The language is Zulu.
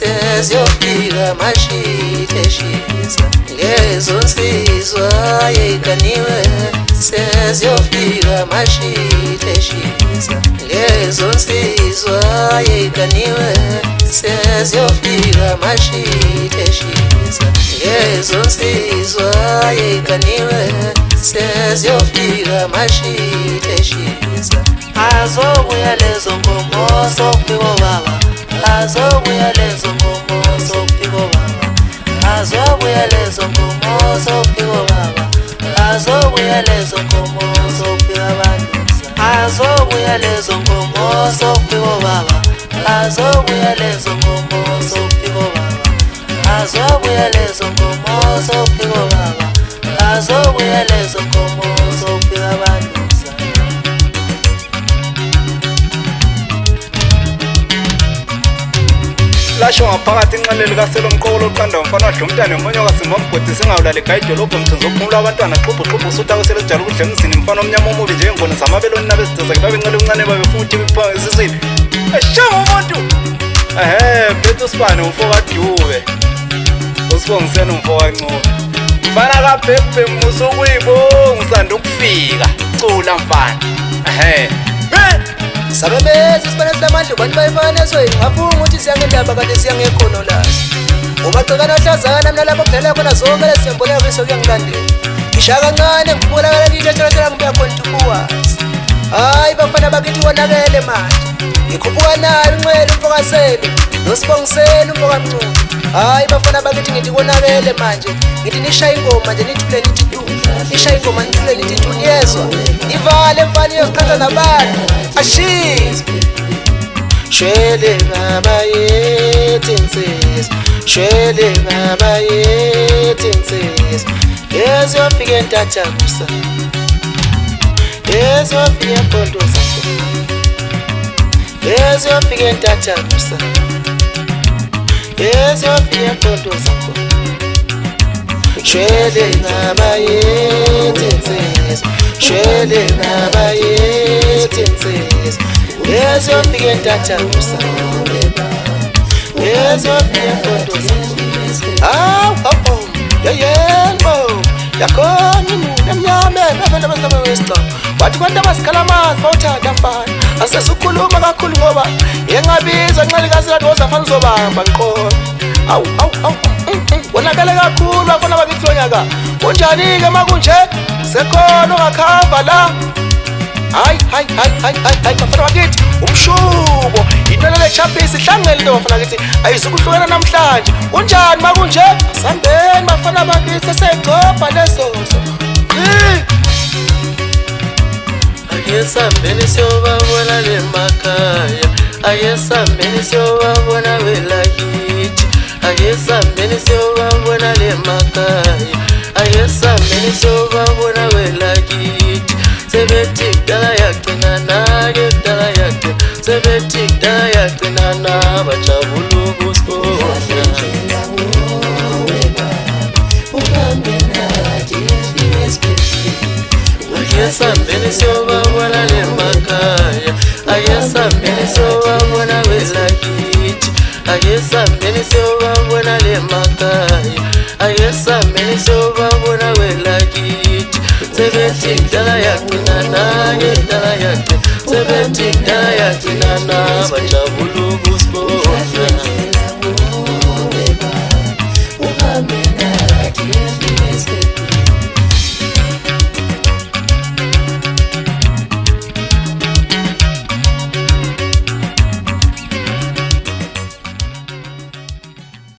Sezofika mashiteshisa lezo nsizwa yekaniwe sezofika mashiteshisa lezo nsizwa yekaniwe sezofika mashiteshisa lezo nsizwa yekaniwe sezofika mashiteshisa azobuya lezo ngomo sokufika baba azobuya lezo ngomo sokufika baba azobuya lezo ngomo sokufika baba azobuya lezo ngomo sokufika abantu azobuya lezo ngomo sokufika baba azobuya lezo ngomo sokufika baba azobuya lezo ngomo sokufika baba azobuya lezo ngomo sokufika abantu lasho ngaphakathi inxele likaselomqoko loqanda umfana wadla umntana emonyoka simamgodi singawulali gayidolobho mthunzi ophumula abantwana xubhuxubhu usuta kweselejala ukudla emzini mfana omnyama omubi njengengona zamabeloni nabezideza babencele uncane babefuna ukuthi bipha esiswini eshanga umuntu bethu usibane umfo kadube usibongisene umfo kancube mfana kabhebhe musukuyibonga usanda ukufika cula mfana sabembezi sibane silamandla abantu bayifana esweni ngafunga ukuthi siyangendaba kanti siyangekhono lazo umagcikana ahlazana mina lapho kudala khona zonke lezemboneko iso kuyangilandela ngishaya kancane ngibulakala ngitshela ngibuya khona ukuwazi hayi bafana bakithi wonakele manje ngikhuphuka nayo inxele umfokaselo nosibongisela umfokamncube hayi bafana bakithi ngithi konakele manje ngithi nishaya ingoma nje nithule nithi du nishaya ingoma nithule nithi du niyezwa ivale mfana yoqhaza nabantu ashis shwele baba yethi insizwa shwele baba yethi insizwa yezofika entathakusa yezofika empondo zakho yezofika entathakusa yezofika empondo zakho shwele baba yethi insizwa shwele baba yethi insizwa yezofika entathakusa yezofika empondo zakho yeyelbo yakhona inuna emnyameni abantu abasabewesta wathi kwantu abasikhala amanzi bawuthanda mfana asesukhuluma kakhulu ngoba yengabiza nxelikazi lati wozafana uzobamba ngiqona awu wonakale kakhulu bafana bakithi lonyaka kunjani-ke makunje sekhona ongakhava la hayi bafana bakithi umshubo into lelechapisi ihlangele into bafana bakithi ayizukuhlukana namhlanje kunjani makunje asambeni bafana bakithi sesegcobha lezozo ayesambeni siyobabona le makhaya ayesambeni siyobabona welakithi ayesambeni siyobabona le makhaya ayesambeni siyobabona welakithi sebethi kudala yagcinana-ke kudala yagcina sebethi kudala yagcinana bajabula ukusibona ayesambeni siyobabona le makhaya ayesambeni siyobabona welakithi ayesambeni siyobabona le makhaya ayesambeni siyobabona welakithi sebethi kudala yagcinana-ke kudala yagcina sebethi kudala yagcinana bajabula